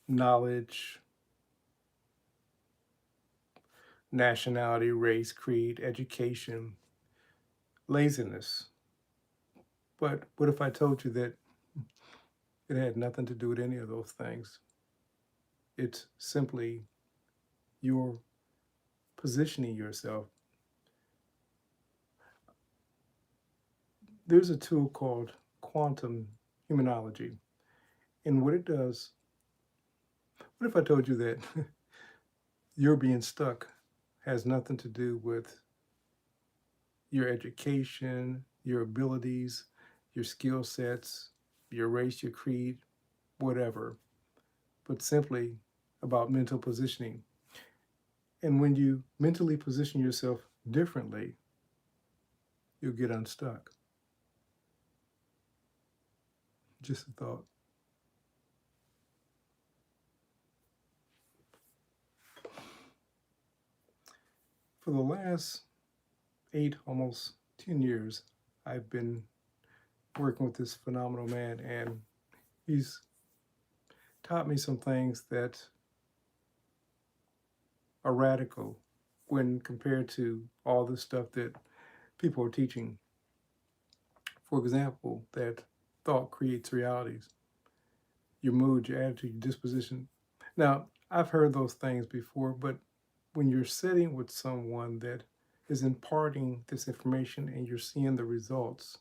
knowledge, nationality, race, creed, education, laziness. But what if I told you that it had nothing to do with any of those things? It's simply your positioning yourself. There's a tool called Quantum Humanology. And what it does, what if I told you that your being stuck has nothing to do with your education, your abilities, your skill sets, your race, your creed, whatever, but simply about mental positioning. And when you mentally position yourself differently, you'll get unstuck. Just a thought. For the last 8, almost 10 years, I've been working with this phenomenal man, and he's taught me some things that are radical when compared to all the stuff that people are teaching. For example, that thought creates realities, your mood, your attitude, your disposition. Now, I've heard those things before, but when you're sitting with someone that is imparting this information and you're seeing the results,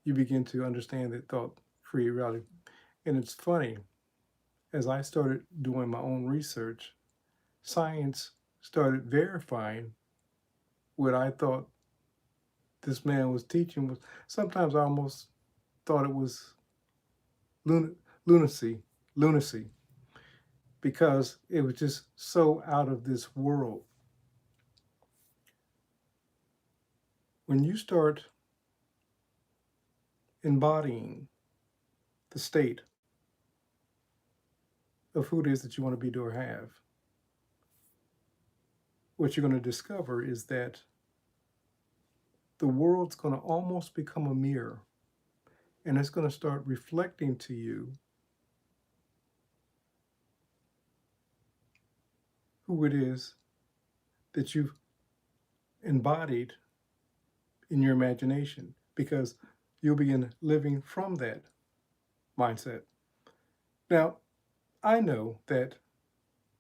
you begin to understand that thought create reality. And it's funny, as I started doing my own research, science started verifying what I thought this man was teaching. Was sometimes I almost thought it was lun- lunacy, lunacy, because it was just so out of this world. When you start embodying the state of who it is that you want to be, do, or have, what you're going to discover is that the world's going to almost become a mirror, and it's going to start reflecting to you who it is that you've embodied in your imagination, because you'll begin living from that mindset. Now, I know that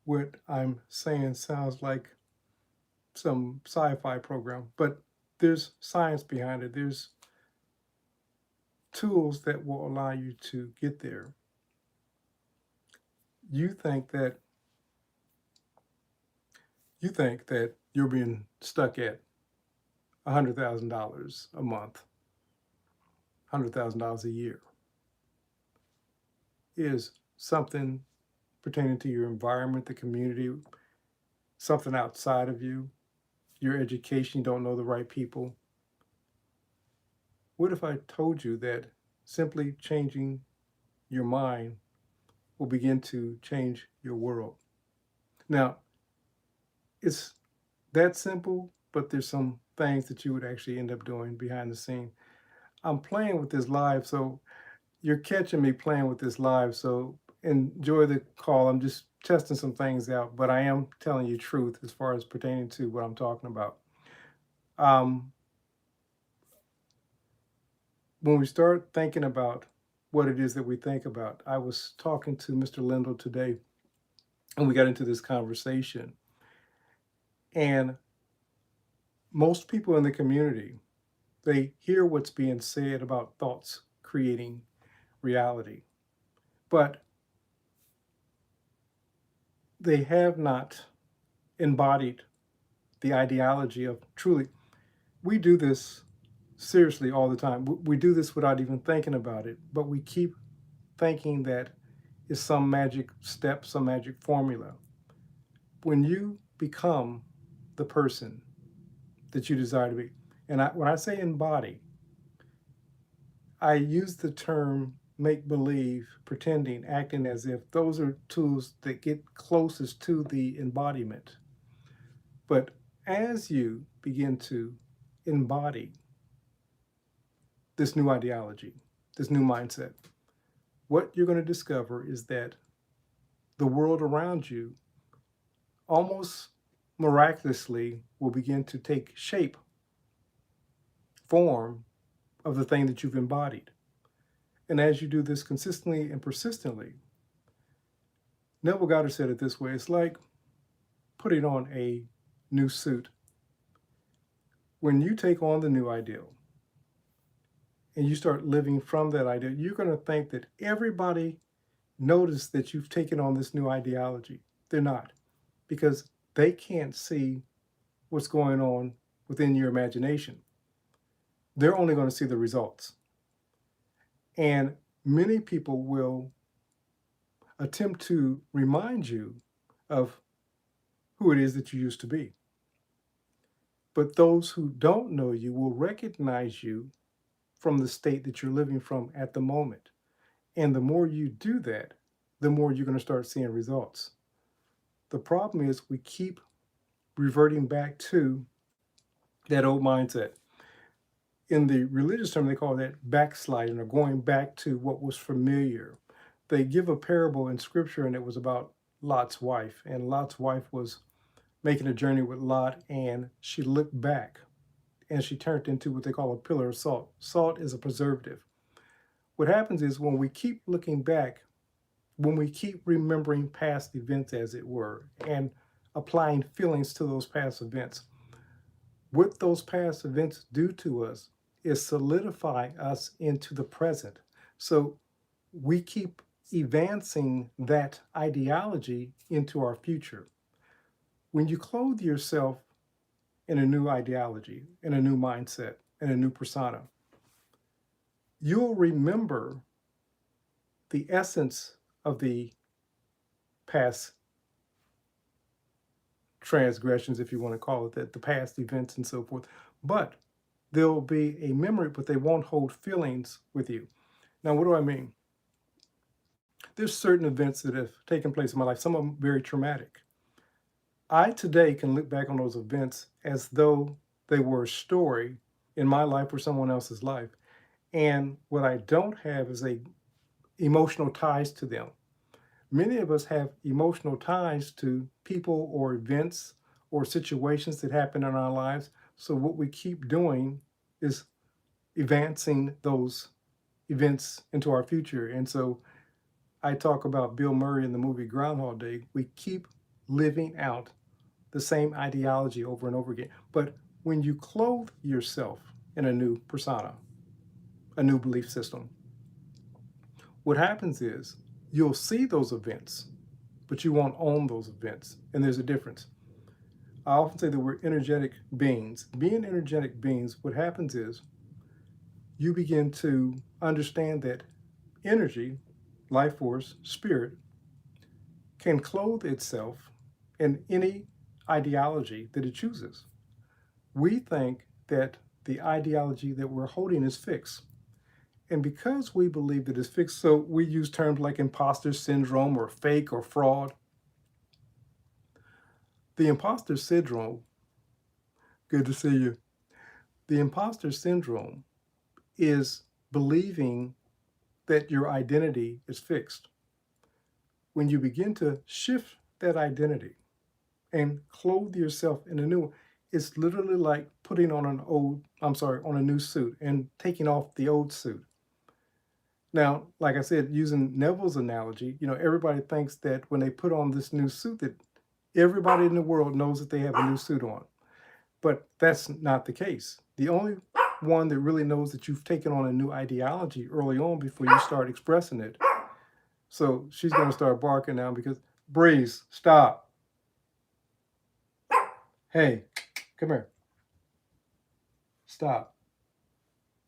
what I'm saying sounds like some sci-fi program, but there's science behind it. There's tools that will allow you to get there. You think that you're being stuck at $100,000 a month, $100,000 a year is something pertaining to your environment, the community, something outside of you, your education, you don't know the right people. What if I told you that simply changing your mind will begin to change your world? Now, it's that simple, but there's some things that you would actually end up doing behind the scene. I'm playing with this live, so you're catching me playing with this live, so enjoy the call. I'm just testing some things out, but I am telling you truth as far as pertaining to what I'm talking about. Um, when we start thinking about what it is that we think about, I was talking to Mr. Lindell today, and we got into this conversation. And most people in the community, they hear what's being said about thoughts creating reality, but they have not embodied the ideology of truly. We do this seriously all the time. We do this without even thinking about it, but we keep thinking that it's some magic step, some magic formula. When you become the person that you desire to be, and when I say embody, I use the term make believe, pretending, acting as if. Those are tools that get closest to the embodiment. But as you begin to embody this new ideology, this new mindset, what you're going to discover is that the world around you almost miraculously will begin to take shape, form of the thing that you've embodied. And as you do this consistently and persistently, Neville Goddard said it this way: it's like putting on a new suit. When you take on the new ideal and you start living from that ideal, you're going to think that everybody noticed that you've taken on this new ideology. They're not, because they can't see what's going on within your imagination. They're only going to see the results. And many people will attempt to remind you of who it is that you used to be. But those who don't know you will recognize you from the state that you're living from at the moment. And the more you do that, the more you're going to start seeing results. The problem is we keep reverting back to that old mindset. In the religious term, they call that backsliding, or going back to what was familiar. They give a parable in scripture, and it was about Lot's wife. And Lot's wife was making a journey with Lot, and she looked back and she turned into what they call a pillar of salt. Salt is a preservative. What happens is when we keep looking back, when we keep remembering past events, as it were, and applying feelings to those past events, what those past events do to us is solidify us into the present. So we keep advancing that ideology into our future. When you clothe yourself in a new ideology, in a new mindset, in a new persona, you'll remember the essence of the past transgressions, if you want to call it that, the past events and so forth. But there'll be a memory, but they won't hold feelings with you. Now, what do I mean? There's certain events that have taken place in my life, some of them very traumatic. I today can look back on those events as though they were a story in my life or someone else's life. And what I don't have is emotional ties to them. Many of us have emotional ties to people or events or situations that happen in our lives. So what we keep doing is advancing those events into our future. And so I talk about Bill Murray in the movie Groundhog Day. We keep living out the same ideology over and over again. But when you clothe yourself in a new persona, a new belief system, what happens is you'll see those events, but you won't own those events. And there's a difference. I often say that we're energetic beings. Being energetic beings, what happens is you begin to understand that energy, life force, spirit, can clothe itself in any ideology that it chooses. We think that the ideology that we're holding is fixed. And because we believe that it's fixed, so we use terms like imposter syndrome or fake or fraud. The imposter syndrome, good to see you. The imposter syndrome is believing that your identity is fixed. When you begin to shift that identity and clothe yourself in a new one, it's literally like putting on on a new suit and taking off the old suit. Now, like I said, using Neville's analogy, everybody thinks that when they put on this new suit that everybody in the world knows that they have a new suit on. But that's not the case. The only one that really knows that you've taken on a new ideology early on before you start expressing it. So she's going to start barking now because, Breeze, stop. Hey, come here. Stop.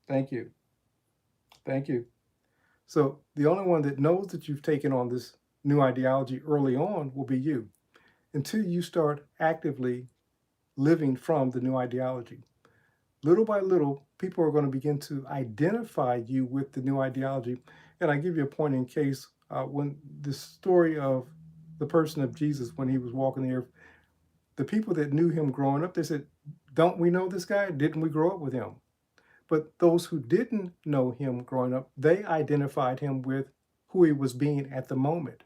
Thank you. Thank you. So the only one that knows that you've taken on this new ideology early on will be you, until you start actively living from the new ideology. Little by little, people are going to begin to identify you with the new ideology. And I give you a point in case when the story of the person of Jesus when he was walking the earth, the people that knew him growing up, they said, don't we know this guy? Didn't we grow up with him? But those who didn't know him growing up, they identified him with who he was being at the moment.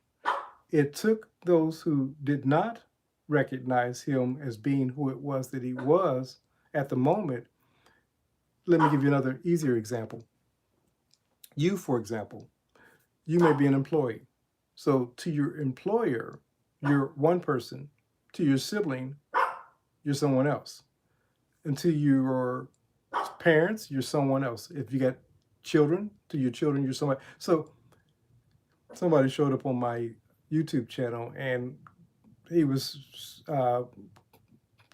It took those who did not recognize him as being who it was that he was at the moment. Let me give you another easier example. You, for example, you may be an employee. So to your employer, you're one person. To your sibling, you're someone else. And to your parents, you're someone else. If you got children, to your children, you're someone. So somebody showed up on my YouTube channel and he was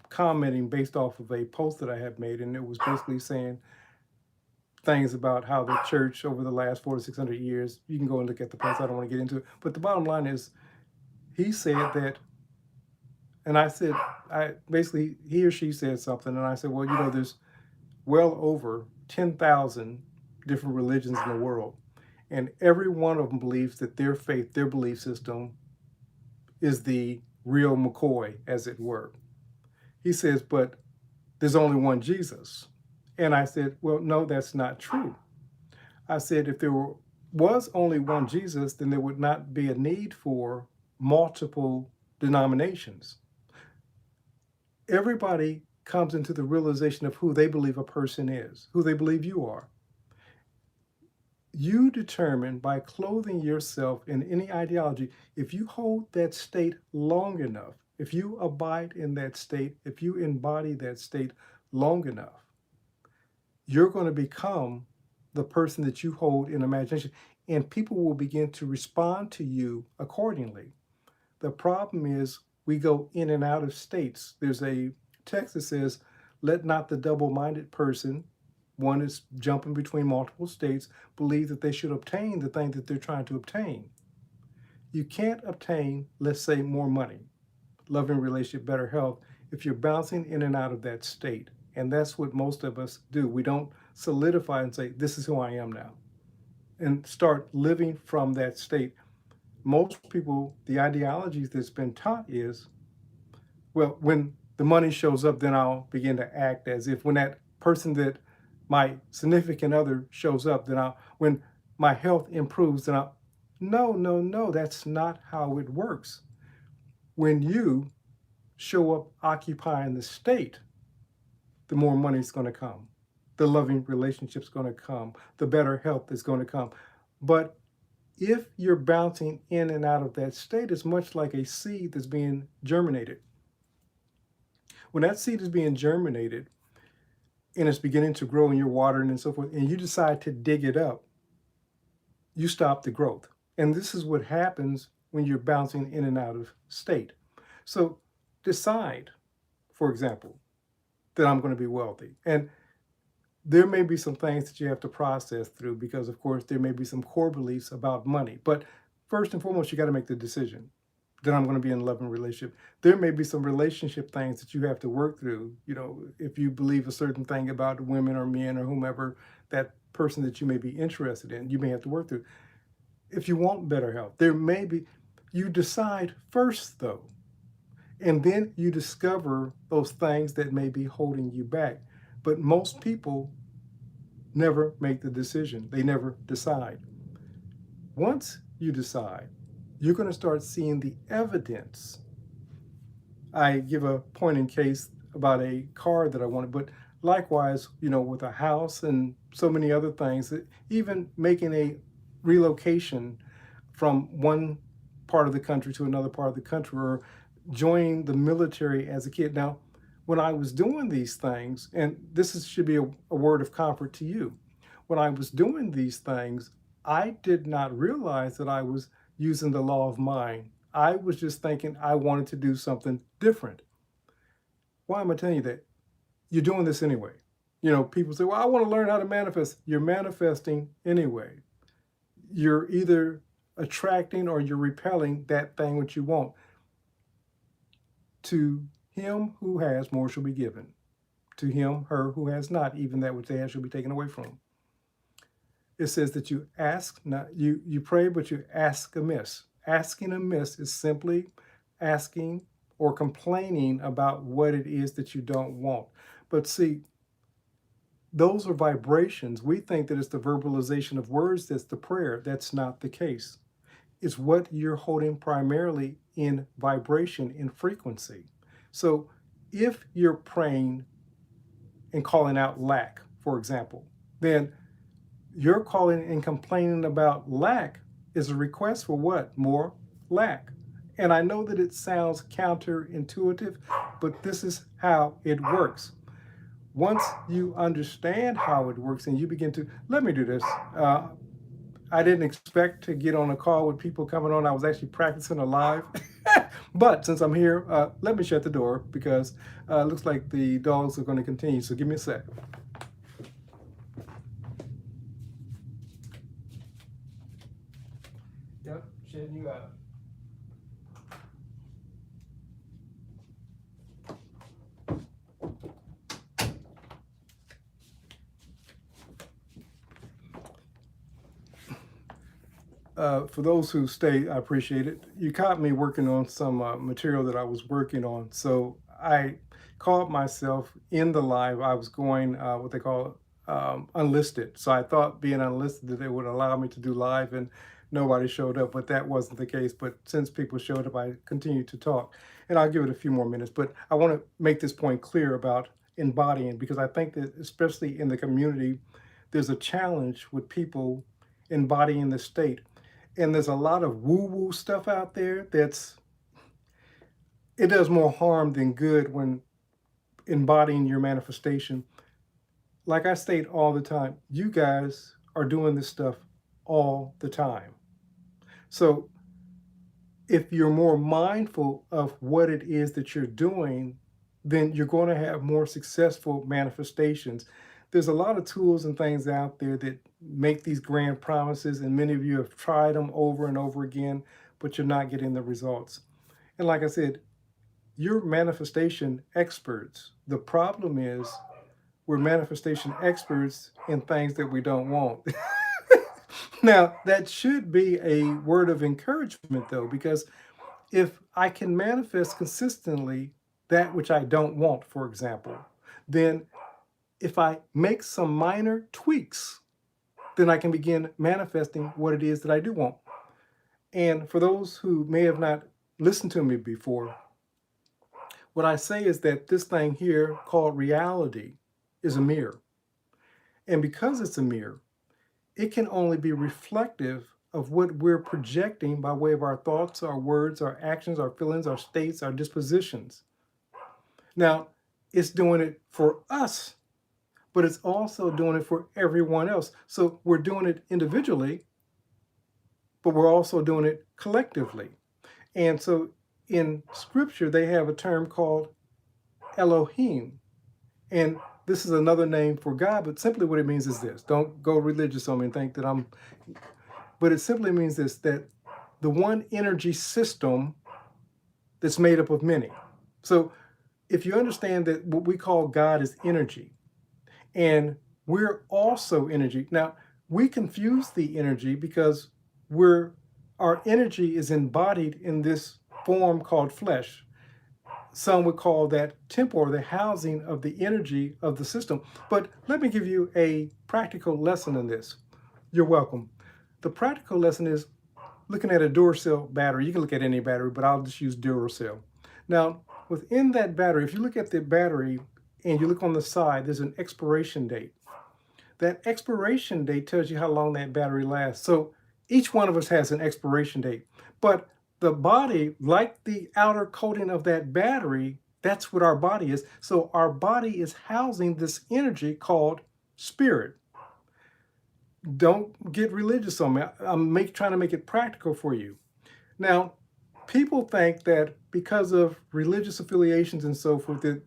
commenting based off of a post that I had made, and it was basically saying things about how the church over the last 400 to 600 years, you can go and look at the post, I don't want to get into it, but the bottom line is he said that, and I said, basically he or she said something, and I said, well, there's well over 10,000 different religions in the world, and every one of them believes that their faith, their belief system is the real McCoy, as it were. He says, but there's only one Jesus. And I said, well, no, that's not true. I said, if there was only one Jesus, then there would not be a need for multiple denominations. Everybody comes into the realization of who they believe a person is, who they believe you are. You determine by clothing yourself in any ideology, if you hold that state long enough, if you abide in that state, if you embody that state long enough, you're going to become the person that you hold in imagination, and people will begin to respond to you accordingly. The problem is we go in and out of states. There's a text that says, let not the double-minded person, one is jumping between multiple states, believe that they should obtain the thing that they're trying to obtain. You can't obtain, let's say, more money, loving relationship, better health, if you're bouncing in and out of that state. And that's what most of us do. We don't solidify and say, this is who I am now, and start living from that state. Most people, the ideologies that's been taught is, well, when the money shows up, then I'll begin to act as if. When that person that my significant other shows up, then when my health improves, then no, that's not how it works. When you show up occupying the state, the more money is going to come. The loving relationship is going to come. The better health is going to come. But if you're bouncing in and out of that state, it's much like a seed that's being germinated. When that seed is being germinated and it's beginning to grow and you're watering and so forth, and you decide to dig it up, you stop the growth. And this is what happens when you're bouncing in and out of state. So decide, for example, that I'm going to be wealthy. And there may be some things that you have to process through because, of course, there may be some core beliefs about money. But first and foremost, you got to make the decision that I'm going to be in a loving relationship. There may be some relationship things that you have to work through. If you believe a certain thing about women or men or whomever, that person that you may be interested in, you may have to work through. If you want better health, you decide first, though. And then you discover those things that may be holding you back. But most people never make the decision. They never decide. Once you decide, you're going to start seeing the evidence. I give a point in case about a car that I wanted, but likewise, with a house and so many other things, even making a relocation from one part of the country to another part of the country, or joining the military as a kid. Now, when I was doing these things, and should be a word of comfort to you, when I was doing these things, I did not realize that I was using the law of mind. I was just thinking I wanted to do something different. Why am I telling you that? You're doing this anyway. People say, well, I want to learn how to manifest. You're manifesting anyway. You're either attracting or you're repelling that thing which you want. To him who has, more shall be given. To him, her who has not, even that which they have shall be taken away from. It says that you ask, not you pray, but you ask amiss. Asking amiss is simply asking or complaining about what it is that you don't want. But see, those are vibrations. We think that it's the verbalization of words that's the prayer. That's not the case. is what you're holding primarily in vibration, in frequency. So if you're praying and calling out lack, for example, then your calling and complaining about lack is a request for what? More lack. And I know that it sounds counterintuitive, but this is how it works. Once you understand how it works and you begin to, let me do this. I didn't expect to get on a call with people coming on. I was actually practicing a live. But since I'm here, let me shut the door because it looks like the dogs are going to continue. So give me a sec. Yep, shutting you out. For those who stay, I appreciate it. You caught me working on some material that I was working on. So I caught myself in the live. I was going what they call unlisted. So I thought being unlisted that it would allow me to do live and nobody showed up, but that wasn't the case. But since people showed up, I continued to talk. And I'll give it a few more minutes. But I want to make this point clear about embodying because I think that especially in the community, there's a challenge with people embodying the state. And there's a lot of woo-woo stuff out there it does more harm than good when embodying your manifestation. Like I state all the time, you guys are doing this stuff all the time. So if you're more mindful of what it is that you're doing, then you're going to have more successful manifestations. There's a lot of tools and things out there that make these grand promises, and many of you have tried them over and over again, but you're not getting the results. And like I said, you're manifestation experts. The problem is we're manifestation experts in things that we don't want. Now, that should be a word of encouragement, though, because if I can manifest consistently that which I don't want, for example, then if I make some minor tweaks, then I can begin manifesting what it is that I do want. And for those who may have not listened to me before, what I say is that this thing here called reality is a mirror. And because it's a mirror, it can only be reflective of what we're projecting by way of our thoughts, our words, our actions, our feelings, our states, our dispositions. Now, it's doing it for us, but it's also doing it for everyone else. So we're doing it individually, but we're also doing it collectively. And so in scripture, they have a term called Elohim. And this is another name for God, but simply what it means is this. Don't go religious on me and think that but it simply means this, that the one energy system that's made up of many. So if you understand that what we call God is energy, and we're also energy. Now, we confuse the energy because our energy is embodied in this form called flesh. Some would call that temple, or the housing of the energy of the system. But let me give you a practical lesson in this. You're welcome. The practical lesson is looking at a Duracell battery. You can look at any battery, but I'll just use Duracell. Now, within that battery, if you look at the battery and you look on the side, there's an expiration date. That expiration date tells you how long that battery lasts. So each one of us has an expiration date. But the body, like the outer coating of that battery, that's what our body is. So our body is housing this energy called spirit. Don't get religious on me. I'm trying to make it practical for you. Now, people think that because of religious affiliations and so forth, that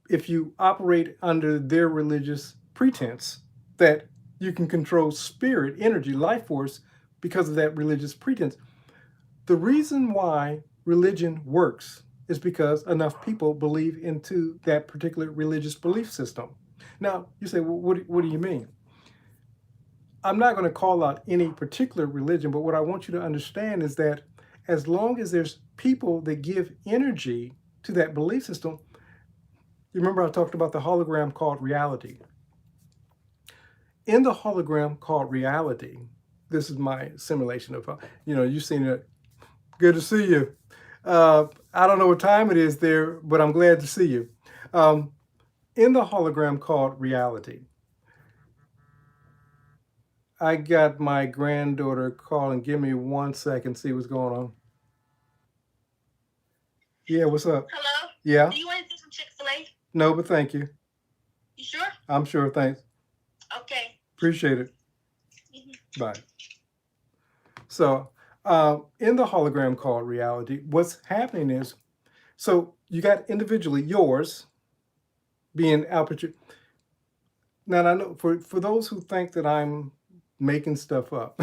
if you operate under their religious pretense, that you can control spirit, energy, life force because of that religious pretense. The reason why religion works is because enough people believe into that particular religious belief system. Now, you say, well, what do you mean? I'm not going to call out any particular religion, but what I want you to understand is that as long as there's people that give energy to that belief system, you remember I talked about the hologram called reality. In the hologram called reality, this is my simulation of, you've seen it. Good to see you. I don't know what time it is there, but I'm glad to see you. Um, in the hologram called reality, I got my granddaughter calling. Give me 1 second, see what's going on. Yeah, what's up? Hello? Yeah? Do you want to do some Chick-fil-A? No, but thank you. You sure? I'm sure, thanks. Okay. Appreciate it. Mm-hmm. Bye. So, in the hologram called reality, what's happening is, so you got individually yours being output. Now, I know for those who think that I'm making stuff up,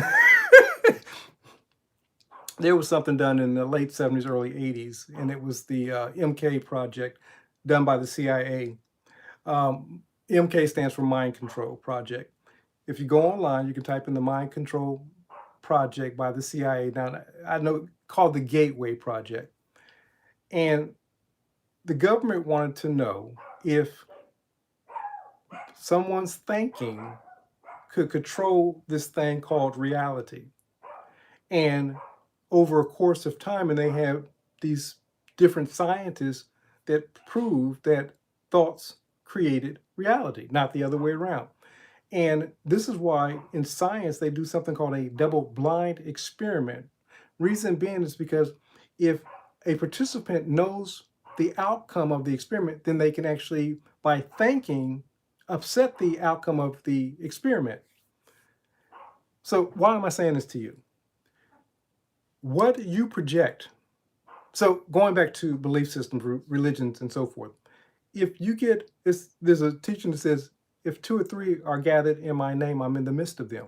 there was something done in the late 70s, early 80s, and it was the MK project done by the CIA. MK stands for Mind Control Project. If you go online, you can type in the Mind Control Project by the CIA. Now, I know called the Gateway Project. And the government wanted to know if someone's thinking could control this thing called reality. And over a course of time, and they have these different scientists that prove that thoughts created reality, not the other way around. And this is why in science they do something called a double blind experiment. Reason being is because if a participant knows the outcome of the experiment, then they can actually, by thinking, upset the outcome of the experiment. So why am I saying this to you? What you project. So going back to belief systems, religions, and so forth. If you get this, there's a teaching that says, if two or three are gathered in my name, I'm in the midst of them.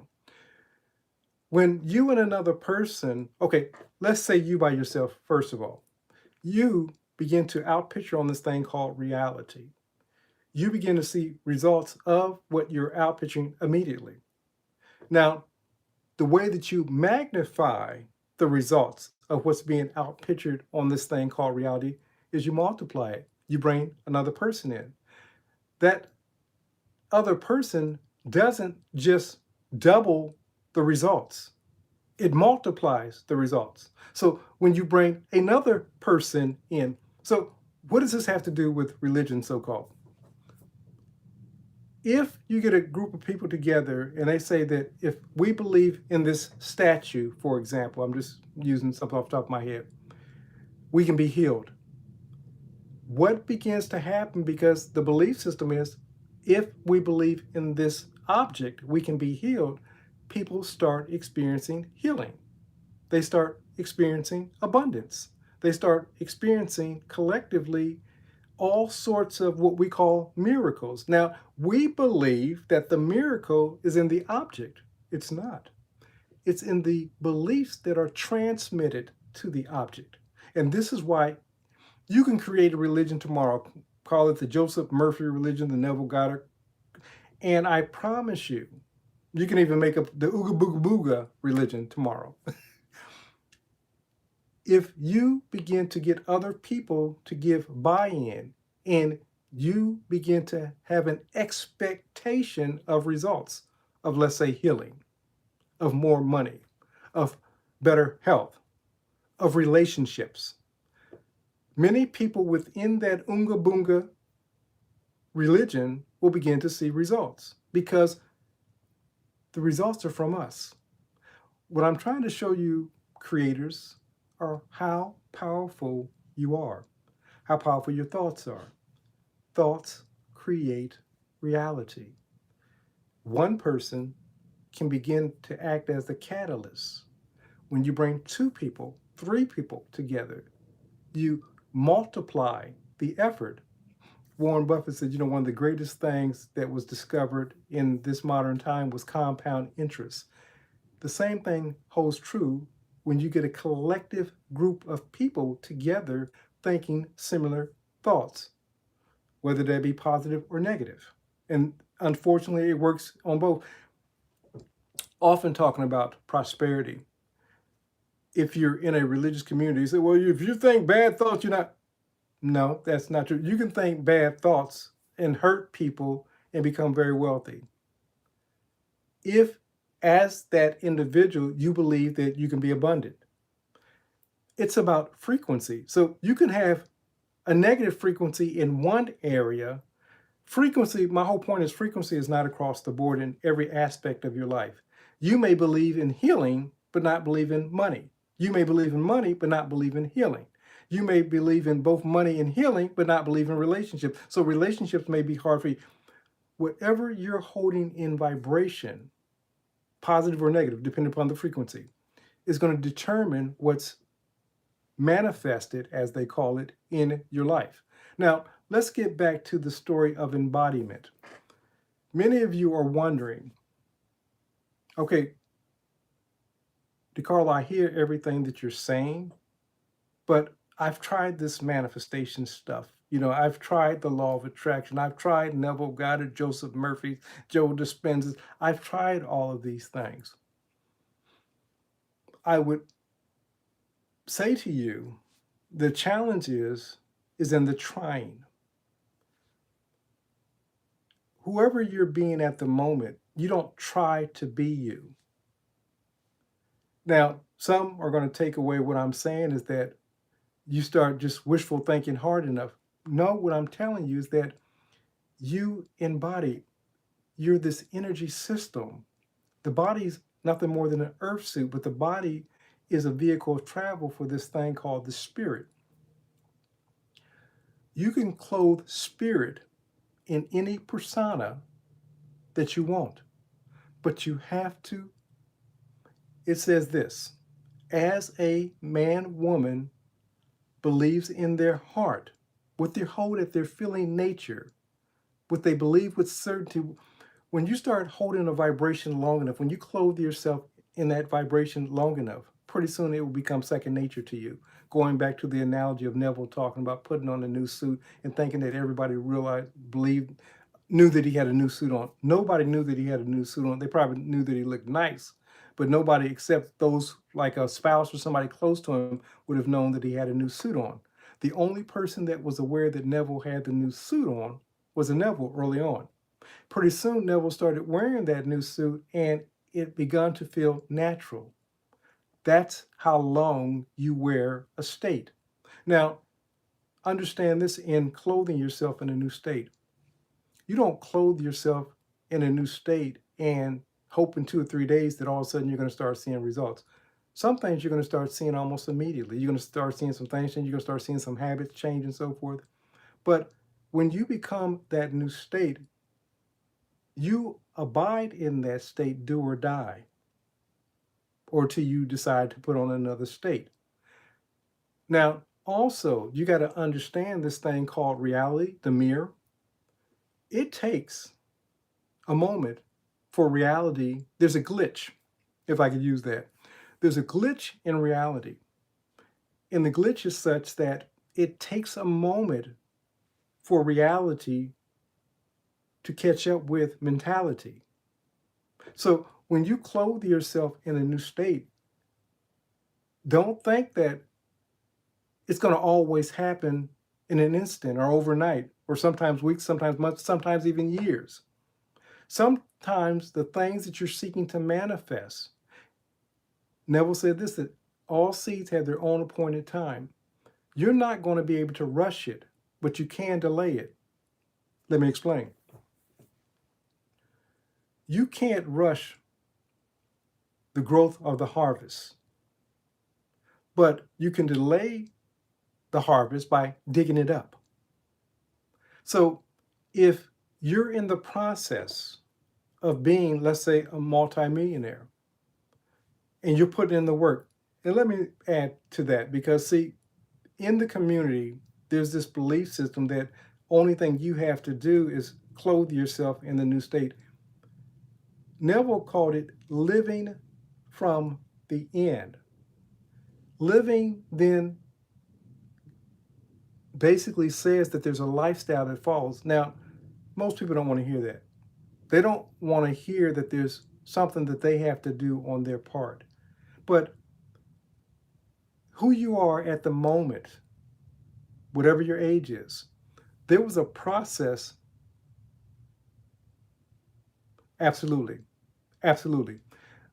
When you and another person, okay, let's say you by yourself, first of all, you begin to outpicture on this thing called reality. You begin to see results of what you're outpicturing immediately. Now, the way that you magnify the results of what's being outpictured on this thing called reality is you multiply it. You bring another person in. That other person doesn't just double the results, it multiplies the results. So when you bring another person in, so what does this have to do with religion, so called? If you get a group of people together and they say that if we believe in this statue, for example, I'm just using something off the top of my head, we can be healed. What begins to happen, because the belief system is if we believe in this object, we can be healed, people start experiencing healing. They start experiencing abundance. They start experiencing collectively all sorts of what we call miracles. Now, we believe that the miracle is in the object. It's not. It's in the beliefs that are transmitted to the object. And this is why you can create a religion tomorrow, call it the Joseph Murphy religion, the Neville Goddard, and I promise you, you can even make up the Ooga Booga Booga religion tomorrow. If you begin to get other people to give buy-in and you begin to have an expectation of results, of, let's say, healing, of more money, of better health, of relationships, many people within that Oonga Boonga religion will begin to see results because the results are from us. What I'm trying to show you, creators, are how powerful you are, how powerful your thoughts are. Thoughts create reality. One person can begin to act as the catalyst. When you bring two people, three people together, you multiply the effort. Warren Buffett said, one of the greatest things that was discovered in this modern time was compound interest. The same thing holds true when you get a collective group of people together thinking similar thoughts, whether they be positive or negative. And unfortunately, it works on both. Often talking about prosperity. If you're in a religious community, you say, well, if you think bad thoughts, you're not. No, that's not true. You can think bad thoughts and hurt people and become very wealthy. If as that individual, you believe that you can be abundant. It's about frequency. So you can have a negative frequency in one area. Frequency, my whole point is frequency is not across the board in every aspect of your life. You may believe in healing, but not believe in money. You may believe in money, but not believe in healing. You may believe in both money and healing, but not believe in relationships. So relationships may be hard for you. Whatever you're holding in vibration, positive or negative, depending upon the frequency, is going to determine what's manifested, as they call it, in your life. Now, let's get back to the story of embodiment. Many of you are wondering, okay, DeCarlo, I hear everything that you're saying, but I've tried this manifestation stuff. I've tried the law of attraction. I've tried Neville Goddard, Joseph Murphy, Joe Dispenza's. I've tried all of these things. I would say to you, the challenge is in the trying. Whoever you're being at the moment, you don't try to be you. Now, some are going to take away what I'm saying is that you start just wishful thinking hard enough. No, what I'm telling you is that you embody, you're this energy system. The body's nothing more than an earth suit, but the body is a vehicle of travel for this thing called the spirit. You can clothe spirit in any persona that you want, but you have to. It says this: as a man, woman believes in their heart, what they hold at their feeling nature, what they believe with certainty. When you start holding a vibration long enough, when you clothe yourself in that vibration long enough, pretty soon it will become second nature to you. Going back to the analogy of Neville talking about putting on a new suit and thinking that everybody knew that he had a new suit on. Nobody knew that he had a new suit on. They probably knew that he looked nice, but nobody except those like a spouse or somebody close to him would have known that he had a new suit on. The only person that was aware that Neville had the new suit on was a Neville early on. Pretty soon, Neville started wearing that new suit and it began to feel natural. That's how long you wear a state. Now, understand this in clothing yourself in a new state. You don't clothe yourself in a new state and hope in 2 or 3 days that all of a sudden you're going to start seeing results. Some things you're going to start seeing almost immediately. You're going to start seeing some things change. You're going to start seeing some habits change and so forth. But when you become that new state, you abide in that state, do or die, or till you decide to put on another state. Now, also, you got to understand this thing called reality, the mirror. It takes a moment for reality. There's a glitch, if I could use that. There's a glitch in reality. And the glitch is such that it takes a moment for reality to catch up with mentality. So when you clothe yourself in a new state, don't think that it's going to always happen in an instant or overnight, or sometimes weeks, sometimes months, sometimes even years. Sometimes the things that you're seeking to manifest, Neville said this, that all seeds have their own appointed time. You're not going to be able to rush it, but you can delay it. Let me explain. You can't rush the growth of the harvest, but you can delay the harvest by digging it up. So if you're in the process of being, let's say, a multimillionaire, and you're putting in the work, and let me add to that, because see, in the community, there's this belief system that only thing you have to do is clothe yourself in the new state. Neville called it living from the end. Living then basically says that there's a lifestyle that follows. Now, most people don't want to hear that. They don't want to hear that there's something that they have to do on their part. But who you are at the moment, whatever your age is, there was a process. Absolutely. Absolutely.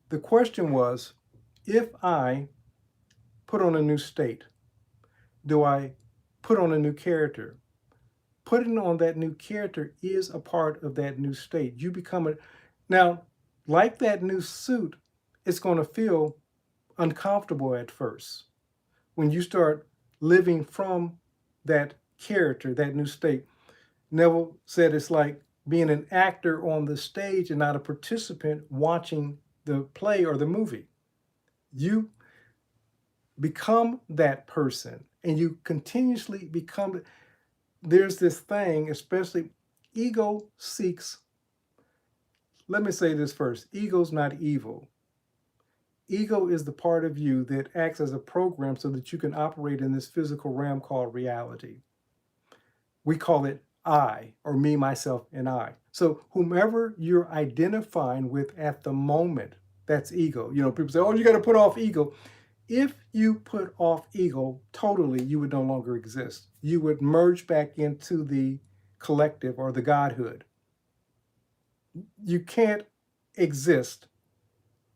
The question was, if I put on a new state, do I put on a new character? Putting on that new character is a part of that new state. You become a, now, like that new suit, it's going to feel uncomfortable at first. When you start living from that character, that new state, Neville said it's like being an actor on the stage and not a participant watching the play or the movie. You become that person and you continuously become. There's this thing, especially ego seeks. Let me say this first, ego's not evil. Ego is the part of you that acts as a program so that you can operate in this physical realm called reality. We call it I, or me, myself, and I. So whomever you're identifying with at the moment, that's ego. You know, people say, oh, you got to put off ego. If you put off ego totally, you would no longer exist. You would merge back into the collective or the godhood. You can't exist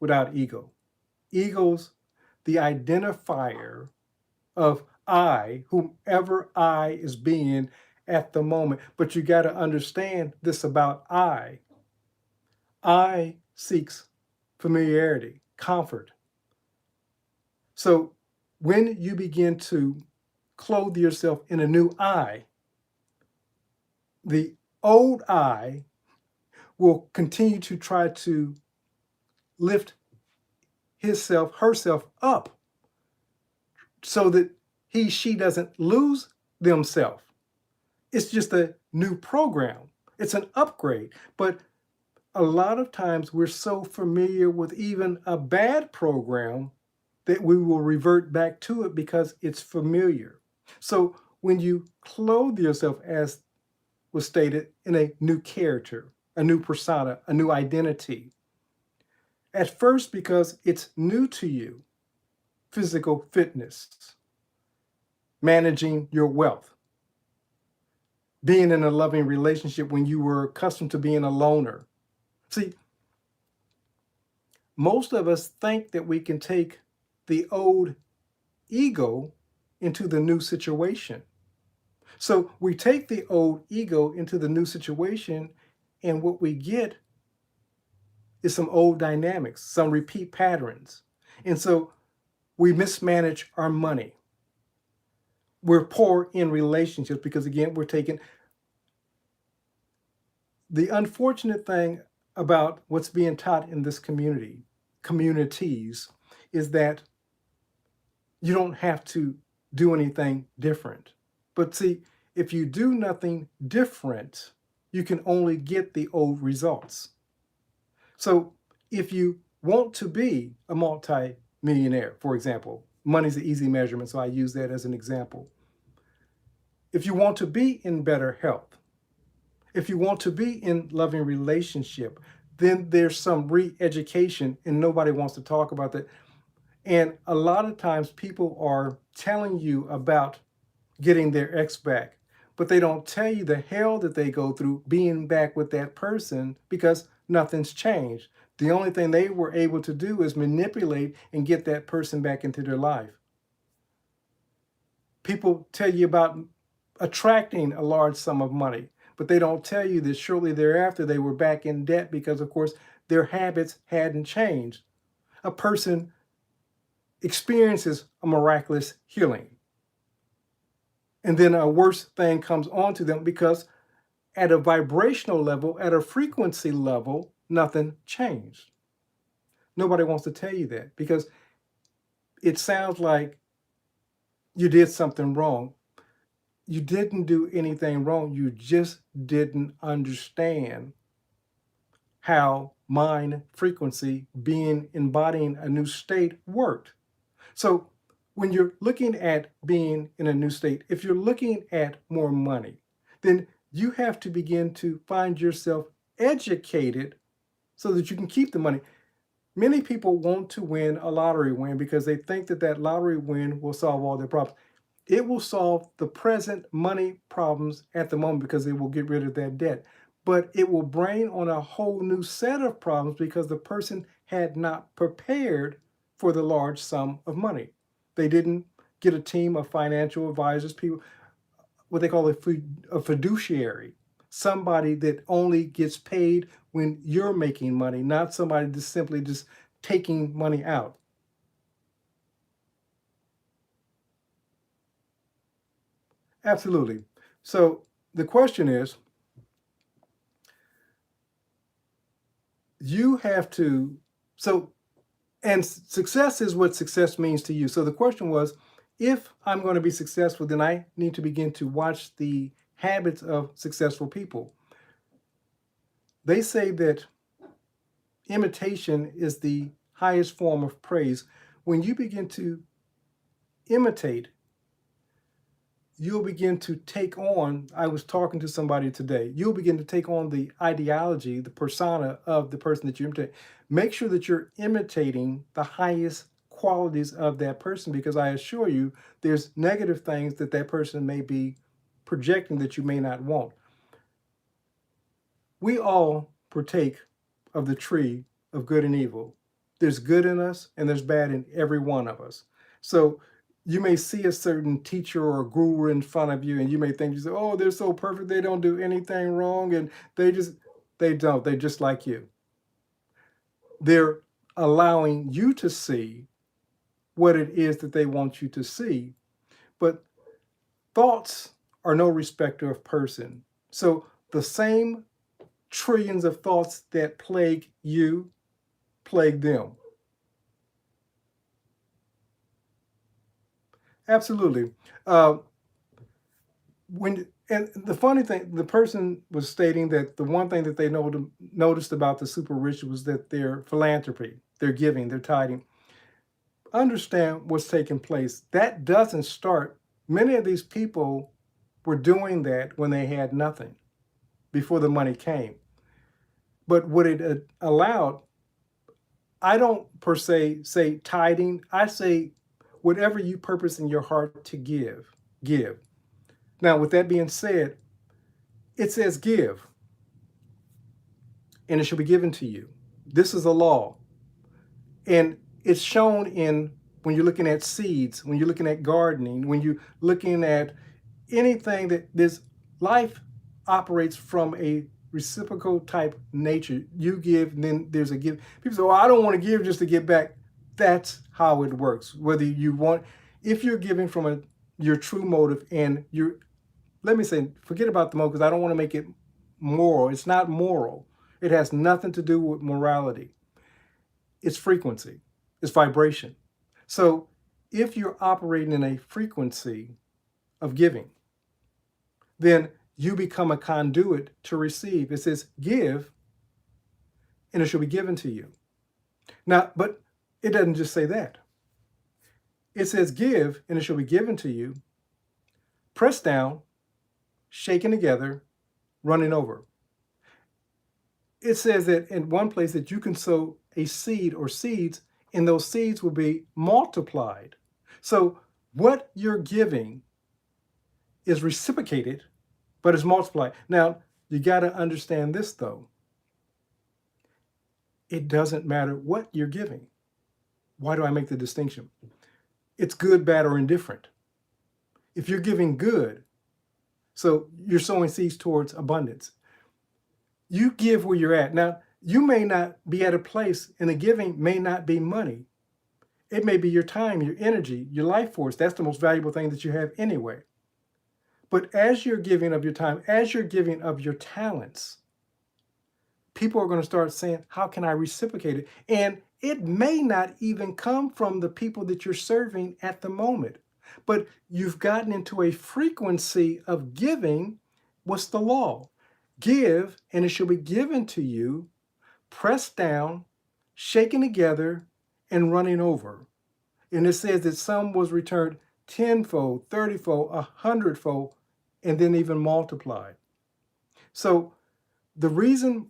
without ego. Ego's the identifier of I, whomever I is being at the moment. But you got to understand this about I. I seeks familiarity, comfort. So when you begin to clothe yourself in a new I, the old I will continue to try to lift himself, herself up so that she doesn't lose themselves. It's just a new program. It's an upgrade. But a lot of times we're so familiar with even a bad program that we will revert back to it because it's familiar. So when you clothe yourself, as was stated, in a new character, a new persona, a new identity, at first because it's new to you, physical fitness, managing your wealth, being in a loving relationship when you were accustomed to being a loner. See, most of us think that we can take the old ego into the new situation. So we take the old ego into the new situation, and what we get is some old dynamics, some repeat patterns. And so we mismanage our money. We're poor in relationships because, again, we're taking. The unfortunate thing about what's being taught in this communities, is that you don't have to do anything different. But see, if you do nothing different, you can only get the old results. So if you want to be a multi-millionaire, for example, money's an easy measurement, so I use that as an example. If you want to be in better health, if you want to be in loving relationship, then there's some re-education, and nobody wants to talk about that. And a lot of times people are telling you about getting their ex back, but they don't tell you the hell that they go through being back with that person because nothing's changed. The only thing they were able to do is manipulate and get that person back into their life. People tell you about attracting a large sum of money, but they don't tell you that shortly thereafter they were back in debt because, of course, their habits hadn't changed. A person experiences a miraculous healing, and then a worse thing comes onto them because at a vibrational level, at a frequency level, nothing changed. Nobody wants to tell you that because it sounds like you did something wrong. You didn't do anything wrong. You just didn't understand how mind frequency, being embodying a new state, worked. So when you're looking at being in a new state, if you're looking at more money, then you have to begin to find yourself educated so that you can keep the money. Many people want to win a lottery win because they think that that lottery win will solve all their problems. It will solve the present money problems at the moment because it will get rid of that debt. But it will bring on a whole new set of problems because the person had not prepared for the large sum of money. They didn't get a team of financial advisors, people, what they call a fiduciary, somebody that only gets paid when you're making money, not somebody that's simply just taking money out. Absolutely. So the question is, you have to, so, and success is what success means to you. So the question was, if I'm going to be successful, then I need to begin to watch the habits of successful people. They say that imitation is the highest form of praise. When you begin to imitate, you'll begin to take on, I was talking to somebody today, you'll begin to take on the ideology, the persona of the person that you imitate. Make sure that you're imitating the highest qualities of that person, because I assure you there's negative things that that person may be projecting that you may not want. We all partake of the tree of good and evil. There's good in us and there's bad in every one of us. So you may see a certain teacher or guru in front of you and you may think, you say, oh, they're so perfect, they don't do anything wrong, and they don't, they're just like you. They're allowing you to see what it is that they want you to see. But thoughts are no respecter of person. So the same trillions of thoughts that plague you plague them. Absolutely. And the funny thing, the person was stating that the one thing that they noticed about the super rich was that their philanthropy, their giving, their tithing. Understand what's taking place. That doesn't start. Many of these people were doing that when they had nothing, before the money came. But what it allowed, I don't per se say tithing. I say whatever you purpose in your heart to give, give. Now, with that being said, it says give, and it shall be given to you. This is a law. And it's shown in when you're looking at seeds, when you're looking at gardening, when you're looking at anything that this life operates from a reciprocal type nature. You give, and then there's a give. People say, oh, I don't want to give just to get back. That's how it works. Whether you want, if you're giving from your true motive and you're, let me say, forget about the motive because I don't want to make it moral. It's not moral. It has nothing to do with morality. It's frequency. It's vibration. So if you're operating in a frequency of giving, then you become a conduit to receive. It says, give, and it shall be given to you. Now, but it doesn't just say that. It says, give, and it shall be given to you, pressed down, shaken together, running over. It says that in one place that you can sow a seed or seeds, and those seeds will be multiplied. So what you're giving is reciprocated, but is multiplied. Now, you got to understand this, though. It doesn't matter what you're giving. Why do I make the distinction? It's good, bad, or indifferent. If you're giving good, so you're sowing seeds towards abundance, you give where you're at. Now, you may not be at a place, and the giving may not be money. It may be your time, your energy, your life force. That's the most valuable thing that you have anyway. But as you're giving of your time, as you're giving of your talents, people are going to start saying, how can I reciprocate it? And it may not even come from the people that you're serving at the moment, but you've gotten into a frequency of giving. What's the law? Give, and it shall be given to you, pressed down, shaken together, and running over. And it says that some was returned tenfold, 30-fold, 100-fold, and then even multiplied. So the reason,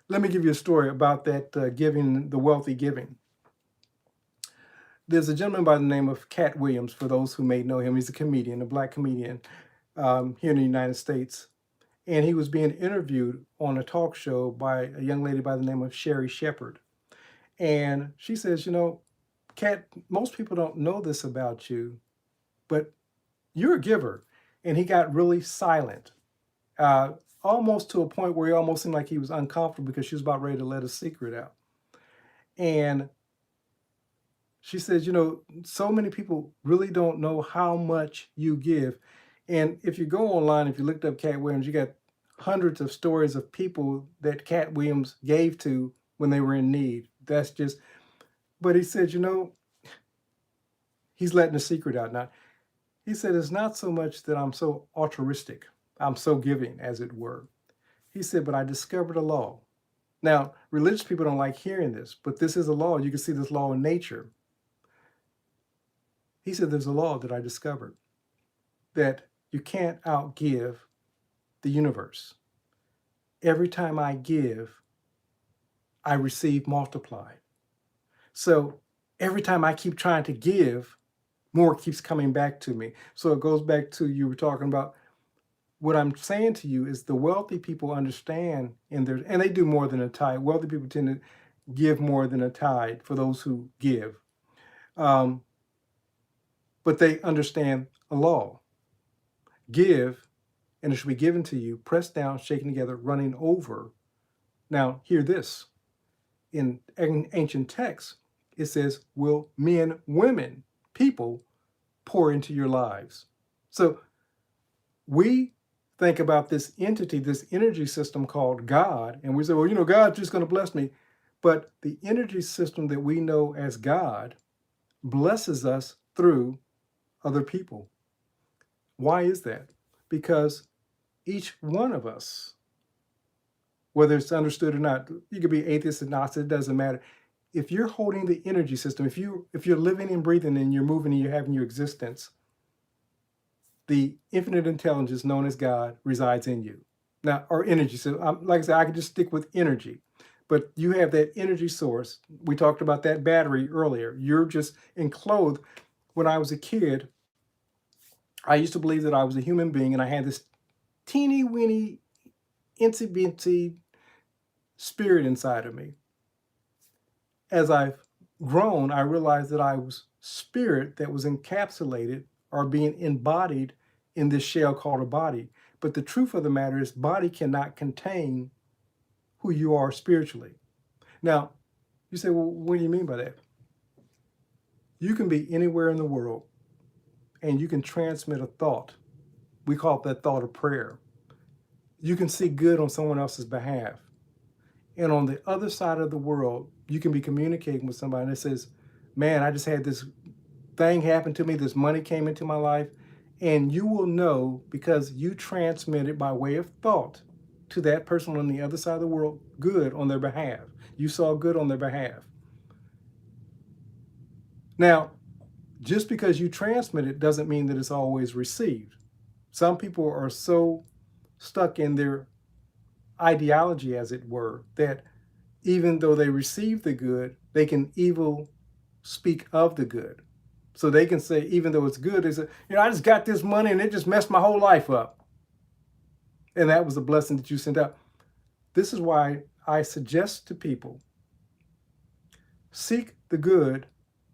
let me give you a story about that giving, the wealthy giving. There's a gentleman by the name of Cat Williams, for those who may know him. He's a comedian, a black comedian here in the United States. And he was being interviewed on a talk show by a young lady by the name of Sherry Shepherd. And she says, Kat, most people don't know this about you, but you're a giver. And he got really silent, uh, almost to a point where he almost seemed like he was uncomfortable because she was about ready to let a secret out. And she says, so many people really don't know how much you give. And if you go online, if you looked up Cat Williams, you got hundreds of stories of people that Cat Williams gave to when they were in need. That's just, but he said, he's letting a secret out now. He said, it's not so much that I'm so altruistic, I'm so giving, as it were. He said, but I discovered a law. Now, religious people don't like hearing this, but this is a law. You can see this law in nature. He said, there's a law that I discovered that you can't outgive the universe. Every time I give, I receive multiplied. So every time I keep trying to give, more keeps coming back to me. So it goes back to you were talking about. What I'm saying to you is the wealthy people understand and they do more than a tithe. Wealthy people tend to give more than a tithe for those who give. But they understand a law. Give, and it should be given to you, pressed down, shaken together, running over. Now, hear this. In ancient texts, it says, will men, women, people pour into your lives? So we think about this entity, this energy system called God, and we say, well, God's just going to bless me. But the energy system that we know as God blesses us through other people. Why is that? Because each one of us, whether it's understood or not, you could be atheist, agnostic, it doesn't matter. If you're holding the energy system, if you're living and breathing and you're moving and you're having your existence, the infinite intelligence known as God resides in you. Now, or energy. So, like I said, I could just stick with energy, but you have that energy source. We talked about that battery earlier. You're just enclosed. When I was a kid, I used to believe that I was a human being and I had this teeny weeny, incy bincy spirit inside of me. As I've grown, I realized that I was spirit that was encapsulated or being embodied in this shell called a body. But the truth of the matter is, body cannot contain who you are spiritually. Now, you say, well, what do you mean by that? You can be anywhere in the world and you can transmit a thought. We call that thought a prayer. You can see good on someone else's behalf. And on the other side of the world, you can be communicating with somebody that says, man, I just had this thing happen to me, this money came into my life, and you will know because you transmitted by way of thought to that person on the other side of the world good on their behalf. You saw good on their behalf. Now, just because you transmit it doesn't mean that it's always received. Some people are so stuck in their ideology, as it were, that even though they receive the good, they can evil speak of the good. So they can say, even though it's good, they say, I just got this money and it just messed my whole life up. And that was a blessing that you sent out. This is why I suggest to people, seek the good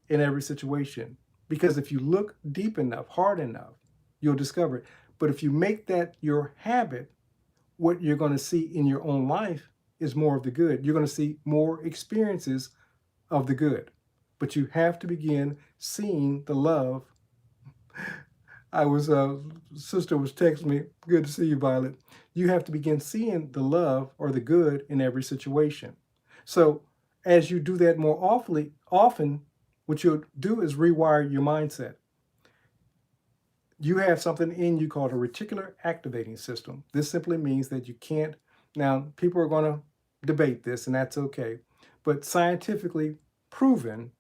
in every situation. Because if you look deep enough, hard enough, you'll discover it. But if you make that your habit, what you're going to see in your own life is more of the good. You're going to see more experiences of the good. But you have to begin seeing the love. Sister was texting me, good to see you, Violet. You have to begin seeing the love or the good in every situation. So as you do that more often, what you'll do is rewire your mindset. You have something in you called a reticular activating system. This simply means that you can't, now people are going to debate this and that's okay, but scientifically proven,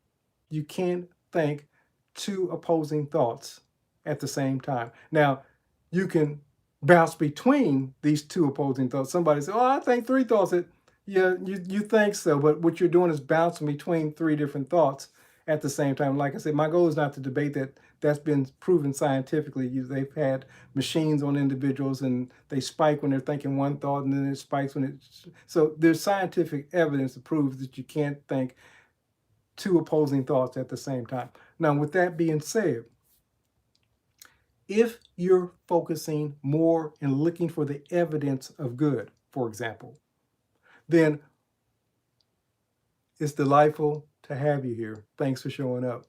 you can't think two opposing thoughts at the same time. Now, you can bounce between these two opposing thoughts. Somebody says, oh, I think three thoughts. Yeah, you think so, but what you're doing is bouncing between three different thoughts at the same time. Like I said, my goal is not to debate that. That's been proven scientifically. They've had machines on individuals and they spike when they're thinking one thought and then it spikes when it's... So there's scientific evidence to prove that you can't think two opposing thoughts at the same time. Now, with that being said, if you're focusing more and looking for the evidence of good, for example, then it's delightful to have you here. Thanks for showing up.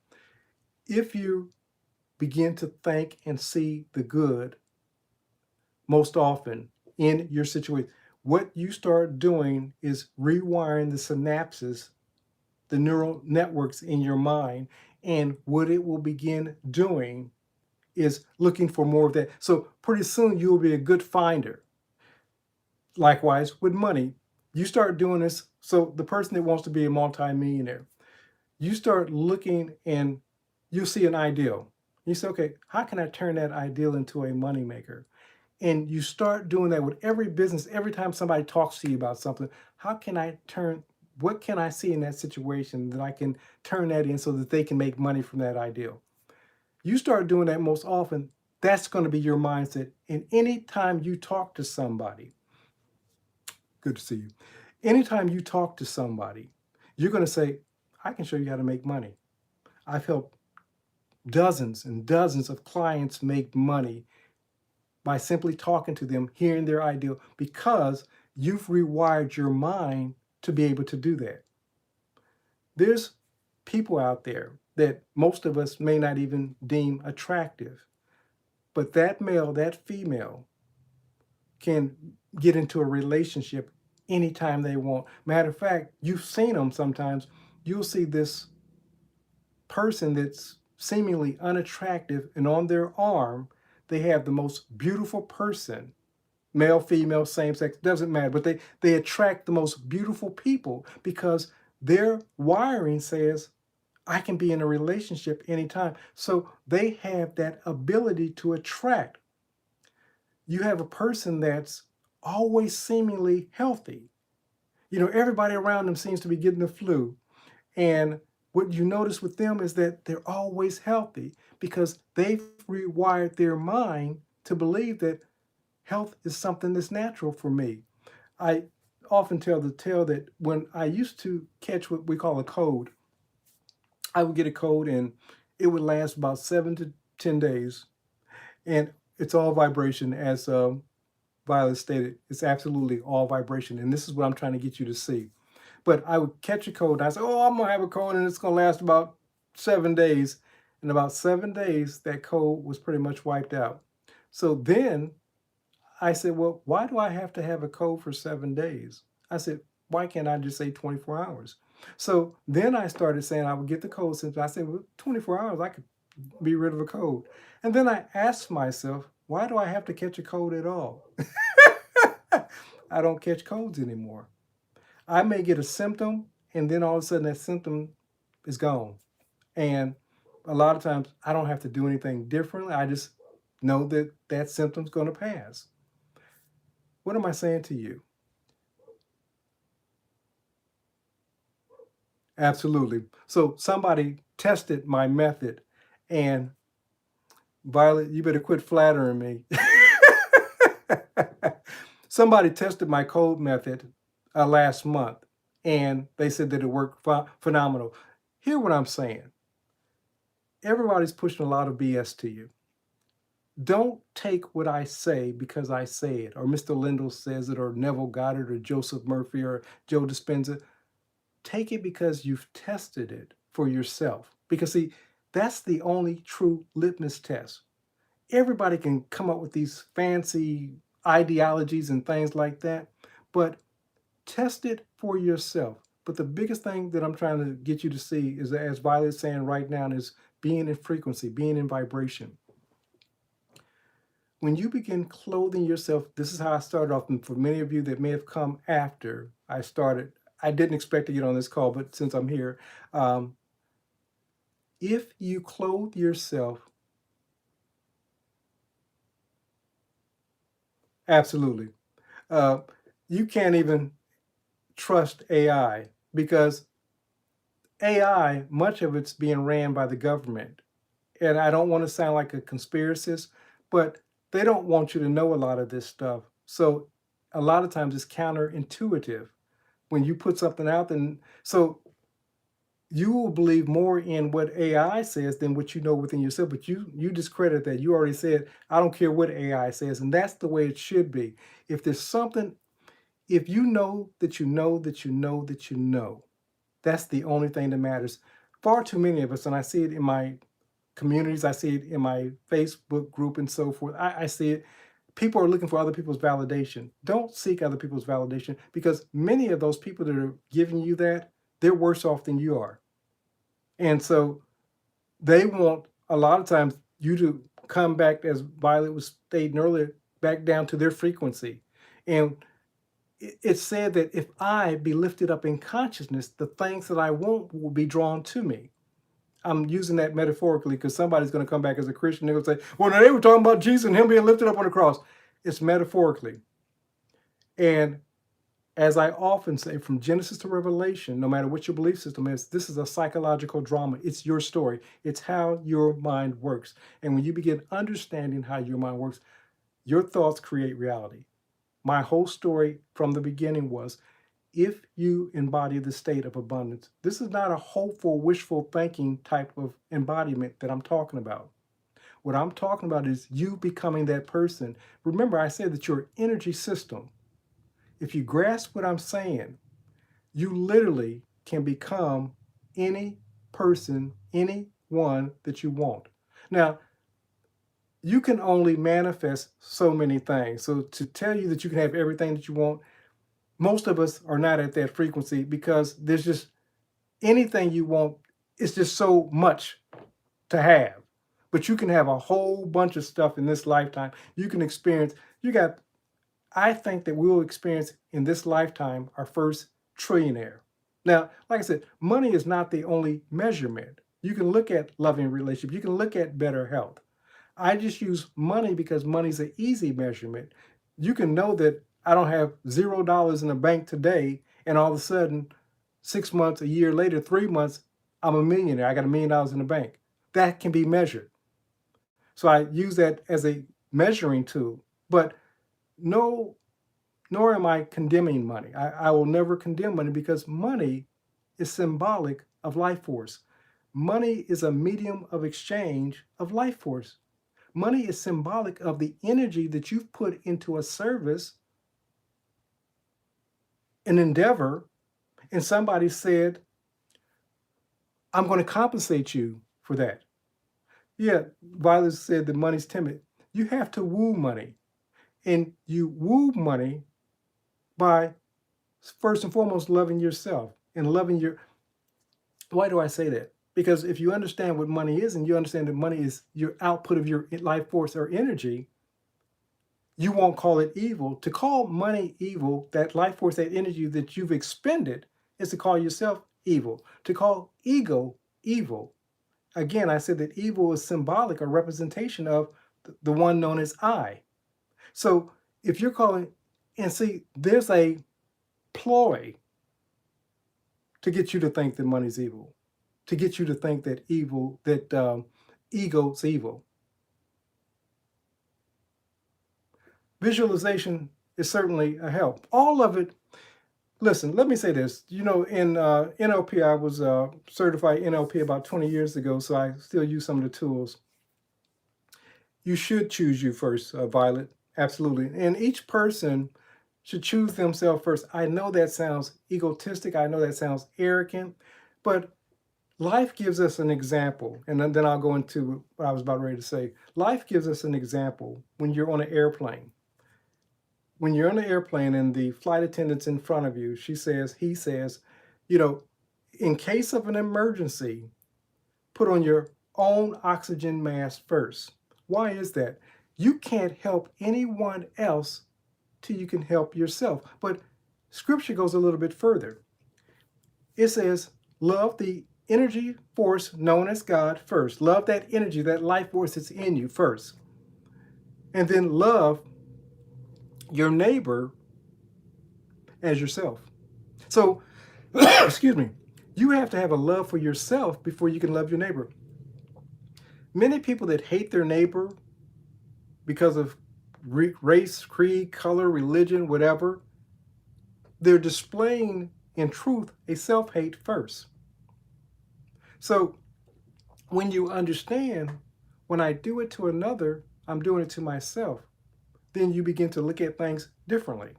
If you begin to think and see the good most often in your situation, what you start doing is rewiring the synapses, the neural networks in your mind. And what it will begin doing is looking for more of that. So pretty soon you'll be a good finder. Likewise with money, you start doing this. So the person that wants to be a multimillionaire, you start looking and you see an ideal. You say, okay, how can I turn that ideal into a moneymaker? And you start doing that with every business. Every time somebody talks to you about something, how can I turn, what can I see in that situation that I can turn that in so that they can make money from that ideal? You start doing that most often, that's going to be your mindset. And anytime you talk to somebody, good to see you. Anytime you talk to somebody, you're going to say, I can show you how to make money. I've helped dozens and dozens of clients make money by simply talking to them, hearing their ideal, because you've rewired your mind to be able to do that. There's people out there that most of us may not even deem attractive, but that male, that female can get into a relationship anytime they want. Matter of fact, you've seen them sometimes. You'll see this person that's seemingly unattractive, and on their arm, they have the most beautiful person, male, female, same sex, doesn't matter, but they attract the most beautiful people because their wiring says, I can be in a relationship anytime. So they have that ability to attract. You have a person that's always seemingly healthy. You know, everybody around them seems to be getting the flu. And what you notice with them is that they're always healthy because they've rewired their mind to believe that health is something that's natural for me. I often tell the tale that when I used to catch what we call a cold, I would get a cold and it would last about 7 to 10 days. And it's all vibration, as Violet stated. It's absolutely all vibration. And this is what I'm trying to get you to see. But I would catch a cold. And I say, oh, I'm going to have a cold and it's going to last about 7 days. In about 7 days, that cold was pretty much wiped out. So then I said, well, why do I have to have a cold for 7 days? I said, why can't I just say 24 hours? So then I started saying I would get the cold symptoms. I said, well, 24 hours, I could be rid of a cold. And then I asked myself, why do I have to catch a cold at all? I don't catch colds anymore. I may get a symptom and then all of a sudden that symptom is gone. And a lot of times I don't have to do anything differently. I just know that that symptom's going to pass. What am I saying to you? Absolutely. So somebody tested my method, and Violet, you better quit flattering me. Somebody tested my code method last month, and they said that it worked phenomenal. Hear what I'm saying. Everybody's pushing a lot of BS to you. Don't take what I say because I say it, or Mr. Lindell says it, or Neville Goddard, or Joseph Murphy, or Joe Dispenza. Take it because you've tested it for yourself. Because see, that's the only true litmus test. Everybody can come up with these fancy ideologies and things like that, but test it for yourself. But the biggest thing that I'm trying to get you to see is, as Violet's saying right now, is being in frequency, being in vibration. When you begin clothing yourself, this is how I started off. And for many of you that may have come after I started, I didn't expect to get on this call, but since I'm here, if you clothe yourself, absolutely, you can't even trust AI because AI, much of it's being ran by the government. And I don't want to sound like a conspiracist, but they don't want you to know a lot of this stuff. So a lot of times it's counterintuitive when you put something out. And so you will believe more in what AI says than what you know within yourself. But you discredit that. You already said, I don't care what AI says. And that's the way it should be. If there's something, if you know that you know that you know that you know, that's the only thing that matters. Far too many of us, and I see it in my communities, I see it in my Facebook group and so forth. I see it. People are looking for other people's validation. Don't seek other people's validation, because many of those people that are giving you that, they're worse off than you are. And so they want a lot of times you to come back, as Violet was stating earlier, back down to their frequency. And it's said that if I be lifted up in consciousness, the things that I want will be drawn to me. I'm using that metaphorically because somebody's going to come back as a Christian. They're going to say, well, no, they were talking about Jesus and him being lifted up on the cross. It's metaphorically. And as I often say, from Genesis to Revelation, no matter what your belief system is, this is a psychological drama. It's your story. It's how your mind works. And when you begin understanding how your mind works, your thoughts create reality. My whole story from the beginning was, if you embody the state of abundance, this is not a hopeful, wishful thinking type of embodiment that I'm talking about. What I'm talking about is you becoming that person. Remember, I said that your energy system, if you grasp what I'm saying, you literally can become any person, anyone that you want. Now, you can only manifest so many things. So to tell you that you can have everything that you want, most of us are not at that frequency, because there's just anything you want. It's just so much to have. But you can have a whole bunch of stuff in this lifetime. You can experience, you got, I think that we will experience in this lifetime our first trillionaire. Now, like I said, money is not the only measurement. You can look at loving relationships. You can look at better health. I just use money because money's an easy measurement. You can know that I don't have $0 in the bank today, and all of a sudden, 6 months, a year later, 3 months, I'm a millionaire. I got $1 million in the bank. That can be measured. So I use that as a measuring tool. But no, nor am I condemning money. I will never condemn money, because money is symbolic of life force. Money is a medium of exchange of life force. Money is symbolic of the energy that you've put into a service, an endeavor, and somebody said, I'm going to compensate you for that. Yeah, Violet said that money's timid. You have to woo money. And you woo money by, first and foremost, loving yourself and loving your. Why do I say that? Because if you understand what money is, and you understand that money is your output of your life force or energy, you won't call it evil. To call money evil, that life force, that energy that you've expended, is to call yourself evil. To call ego evil. Again, I said that evil is symbolic, a representation of the one known as I. So if you're calling, and see, there's a ploy to get you to think that money's evil, to get you to think that ego's evil. Visualization is certainly a help. All of it. Listen, let me say this. You know, in NLP, I was certified NLP about 20 years ago, so I still use some of the tools. You should choose you first, Violet. Absolutely. And each person should choose themselves first. I know that sounds egotistic. I know that sounds arrogant, but life gives us an example. And then I'll go into what I was about ready to say. Life gives us an example when you're on an airplane. When you're on the airplane and the flight attendant's in front of you, he says, you know, in case of an emergency, put on your own oxygen mask first. Why is that? You can't help anyone else till you can help yourself. But scripture goes a little bit further. It says, love the energy force known as God first. Love that energy, that life force that's in you first. And then love your neighbor as yourself. So, excuse me, you have to have a love for yourself before you can love your neighbor. Many people that hate their neighbor because of race, creed, color, religion, whatever, they're displaying in truth a self-hate first. So when you understand, when I do it to another, I'm doing it to myself, then you begin to look at things differently.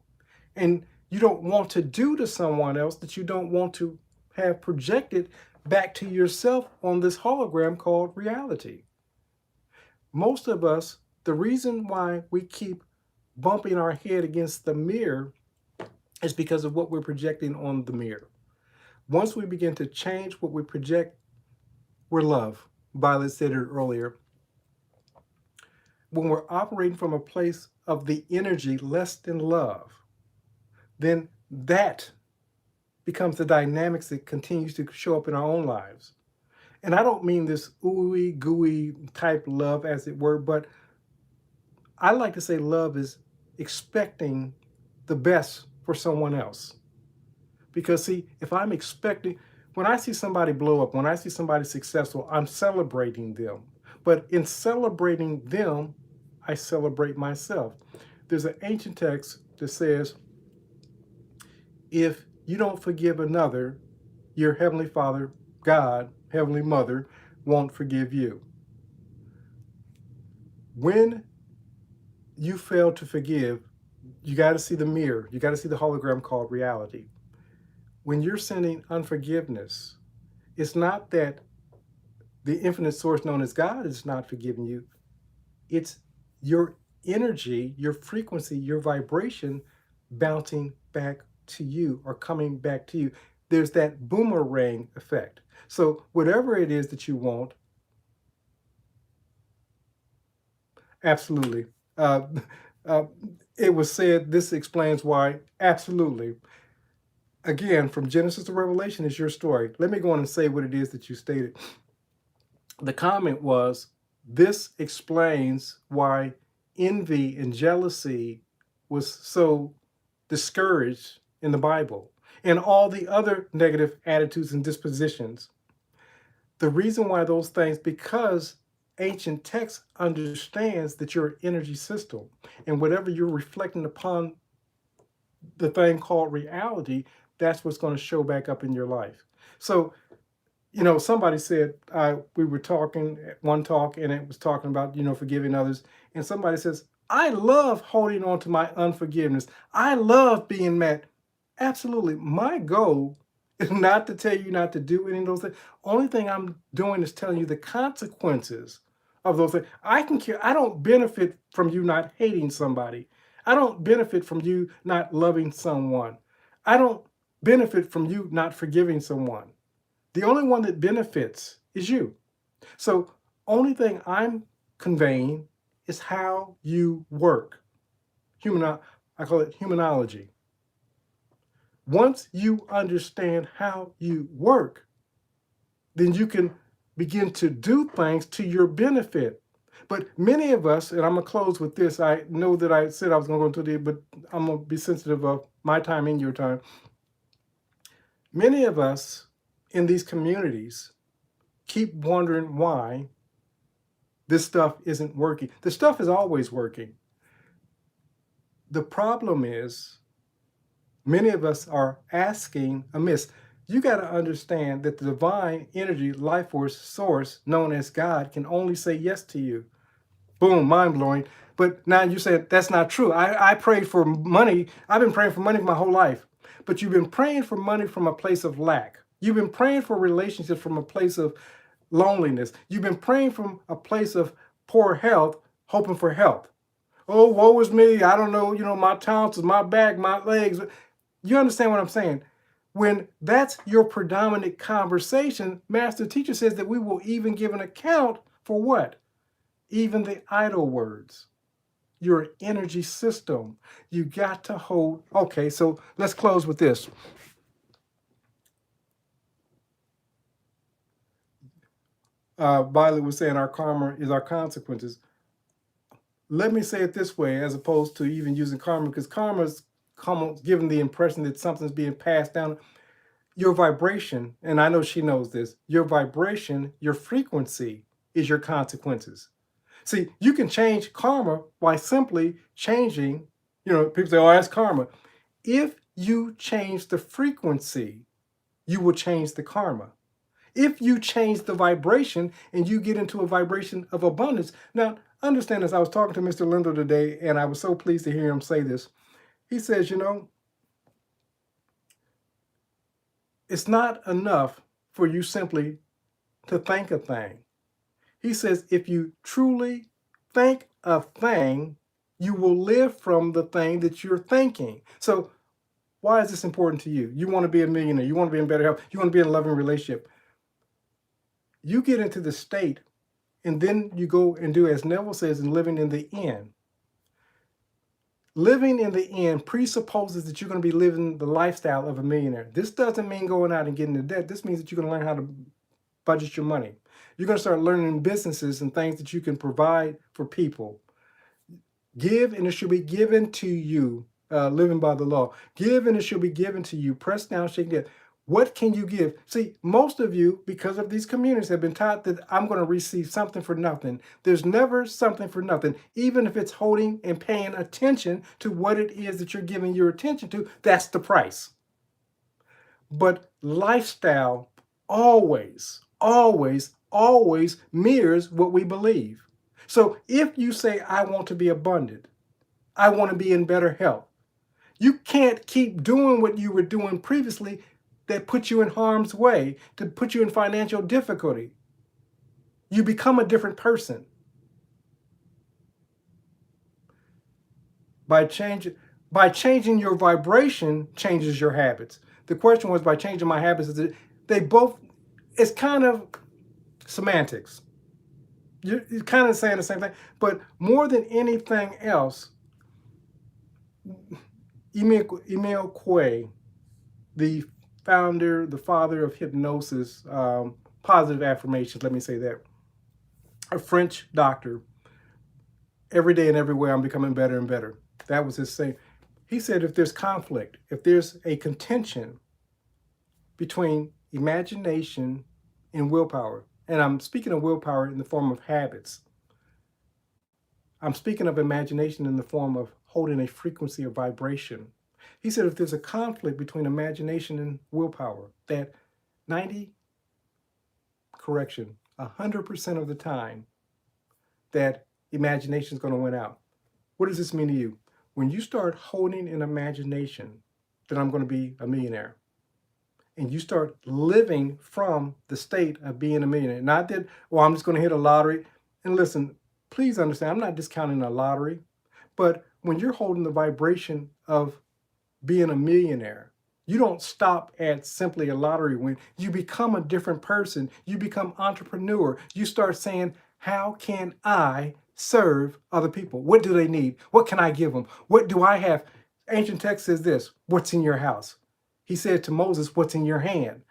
And you don't want to do to someone else that you don't want to have projected back to yourself on this hologram called reality. Most of us, the reason why we keep bumping our head against the mirror is because of what we're projecting on the mirror. Once we begin to change what we project, we're love. Violet said it earlier. When we're operating from a place of the energy less than love, then that becomes the dynamics that continues to show up in our own lives. And I don't mean this ooey gooey type love, as it were, but I like to say love is expecting the best for someone else. Because, see, if I'm expecting, when I see somebody blow up, when I see somebody successful, I'm celebrating them. But in celebrating them, I celebrate myself. There's an ancient text that says, if you don't forgive another, your Heavenly Father, God, Heavenly Mother, won't forgive you. When you fail to forgive, you got to see the mirror. You got to see the hologram called reality. When you're sending unforgiveness, it's not that the infinite source known as God is not forgiving you. It's your energy, your frequency, your vibration bouncing back to you or coming back to you. There's that boomerang effect. So whatever it is that you want, absolutely. Uh, uh, it was said, this explains why, absolutely. Again, from Genesis to Revelation is your story. Let me go on and say what it is that you stated. The comment was, this explains why envy and jealousy was so discouraged in the Bible and all the other negative attitudes and dispositions. The reason why those things, because ancient text understands that you're an energy system, and whatever you're reflecting upon the thing called reality, that's what's going to show back up in your life. So, somebody said, we were talking at one talk, and it was talking about, forgiving others. And somebody says, I love holding on to my unforgiveness. I love being mad. Absolutely. My goal is not to tell you not to do any of those things. Only thing I'm doing is telling you the consequences of those things. I don't benefit from you not hating somebody. I don't benefit from you not loving someone. I don't benefit from you not forgiving someone. The only one that benefits is you. So only thing I'm conveying is how you work. I call it humanology. Once you understand how you work, then you can begin to do things to your benefit. But many of us, and I'm going to close with this. I know that I said I was going to go into it, but I'm going to be sensitive of my time and your time. Many of us in these communities keep wondering why this stuff isn't working. The stuff is always working. The problem is many of us are asking amiss. You got to understand that the divine energy, life force, source known as God can only say yes to you. Boom, mind blowing. But now you said that's not true. I prayed for money. I've been praying for money my whole life. But you've been praying for money from a place of lack. You've been praying for relationships from a place of loneliness. You've been praying from a place of poor health, hoping for health. Oh, woe is me. I don't know, my tonsils, my back, my legs. You understand what I'm saying? When that's your predominant conversation, Master Teacher says that we will even give an account for what? Even the idle words. Your energy system. You got to hold. Okay, so let's close with this. Violet was saying our karma is our consequences. Let me say it this way, as opposed to even using karma, because karma's given the impression that something's being passed down. Your vibration, and I know she knows this, your vibration, your frequency is your consequences. See, you can change karma by simply changing, people say, oh, that's karma. If you change the frequency, you will change the karma. If you change the vibration and you get into a vibration of abundance. Now, understand this. I was talking to Mr. Lindo today, and I was so pleased to hear him say this. He says, it's not enough for you simply to think a thing. He says, if you truly think a thing, you will live from the thing that you're thinking. So why is this important to you? You want to be a millionaire. You want to be in better health. You want to be in a loving relationship. You get into the state, and then you go and do as Neville says in living in the end. Living in the end presupposes that you're going to be living the lifestyle of a millionaire. This doesn't mean going out and getting into debt. This means that you're going to learn how to budget your money. You're going to start learning businesses and things that you can provide for people. Give and it shall be given to you, living by the law. Give and it shall be given to you, pressed down, shaken together. What can you give? See, most of you, because of these communities, have been taught that I'm going to receive something for nothing. There's never something for nothing. Even if it's holding and paying attention to what it is that you're giving your attention to, that's the price. But lifestyle always, always, always mirrors what we believe. So if you say, I want to be abundant, I want to be in better health, you can't keep doing what you were doing previously that put you in harm's way, to put you in financial difficulty. You become a different person. By changing your vibration changes your habits. The question was, by changing my habits, is it, it's kind of semantics. You're kind of saying the same thing, but more than anything else, Emile Coué, the founder, the father of hypnosis, positive affirmations, let me say that, a French doctor, every day and everywhere I'm becoming better and better. That was his saying. He said, if there's conflict, if there's a contention between imagination and willpower, and I'm speaking of willpower in the form of habits, I'm speaking of imagination in the form of holding a frequency or vibration. He said, if there's a conflict between imagination and willpower, that 100% of the time, that imagination is going to win out. What does this mean to you? When you start holding an imagination that I'm going to be a millionaire, and you start living from the state of being a millionaire, not that, well, I'm just going to hit a lottery. And listen, please understand, I'm not discounting a lottery, but when you're holding the vibration of being a millionaire, you don't stop at simply a lottery win. You become a different person. You become entrepreneur. You start saying, how can I serve other people? What do they need? What can I give them? What do I have? Ancient text says this, what's in your house? He said to Moses, what's in your hand?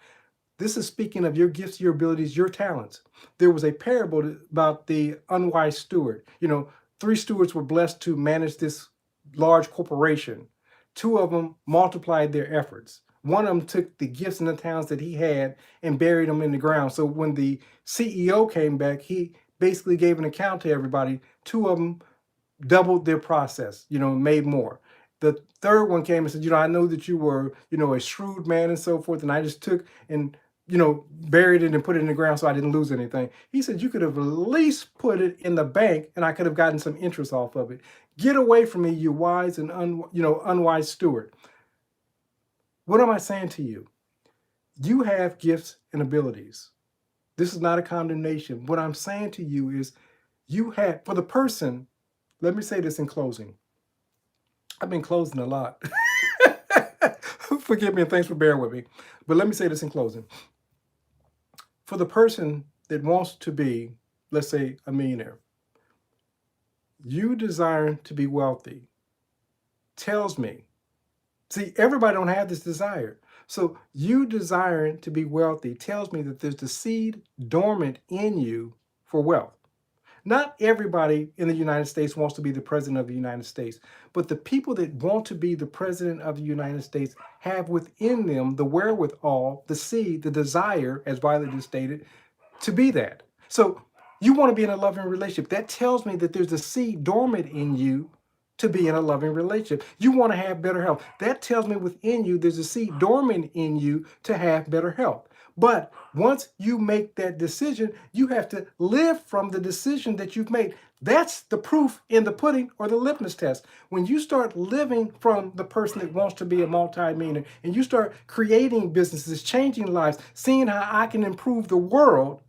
This is speaking of your gifts, your abilities, your talents. There was a parable about the unwise steward. 3 stewards were blessed to manage this large corporation. 2 of them multiplied their efforts. One of them took the gifts and the talents that he had and buried them in the ground. So when the CEO came back, he basically gave an account to everybody. 2 of them doubled their process, made more. The third one came and said, I know that you were, a shrewd man and so forth, and I just took and, buried it and put it in the ground so I didn't lose anything. He said, you could have at least put it in the bank and I could have gotten some interest off of it. Get away from me, you wise and unwise steward. What am I saying to you? You have gifts and abilities. This is not a condemnation. What I'm saying to you is for the person, let me say this in closing. I've been closing a lot. Forgive me and thanks for bearing with me. But let me say this in closing. For the person that wants to be, let's say, a millionaire, you desire to be wealthy tells me, see, everybody don't have this desire. So you desiring to be wealthy tells me that there's the seed dormant in you for wealth. Not everybody in the United States wants to be the president of the United States, but the people that want to be the president of the United States have within them the wherewithal, the seed, the desire, as Violet just stated, to be that. So you want to be in a loving relationship. That tells me that there's a seed dormant in you to be in a loving relationship. You want to have better health. That tells me within you there's a seed dormant in you to have better health. But once you make that decision, you have to live from the decision that you've made. That's the proof in the pudding or the litmus test. When you start living from the person that wants to be a multimillionaire and you start creating businesses, changing lives, seeing how I can improve the world,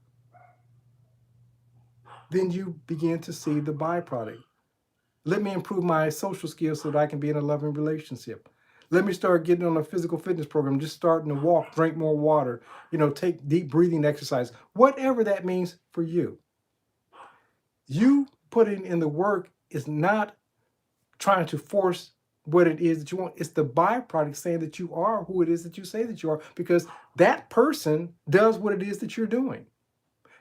then you begin to see the byproduct. Let me improve my social skills so that I can be in a loving relationship. Let me start getting on a physical fitness program, just starting to walk, drink more water, take deep breathing exercise, whatever that means for you. You putting in the work is not trying to force what it is that you want. It's the byproduct saying that you are who it is that you say that you are, because that person does what it is that you're doing.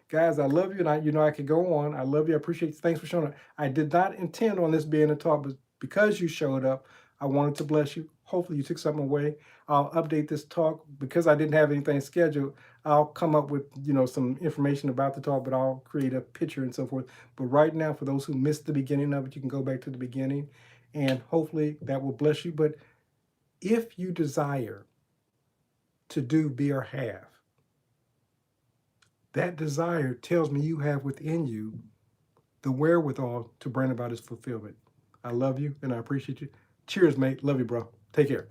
Guys, I love you, and I could go on. I love you. I appreciate you. Thanks for showing up. I did not intend on this being a talk, but because you showed up, I wanted to bless you. Hopefully you took something away. I'll update this talk because I didn't have anything scheduled. I'll come up with, some information about the talk, but I'll create a picture and so forth. But right now, for those who missed the beginning of it, you can go back to the beginning, and hopefully that will bless you. But if you desire to do, be, or have, that desire tells me you have within you the wherewithal to bring about its fulfillment. I love you and I appreciate you. Cheers, mate. Love you, bro. Take care.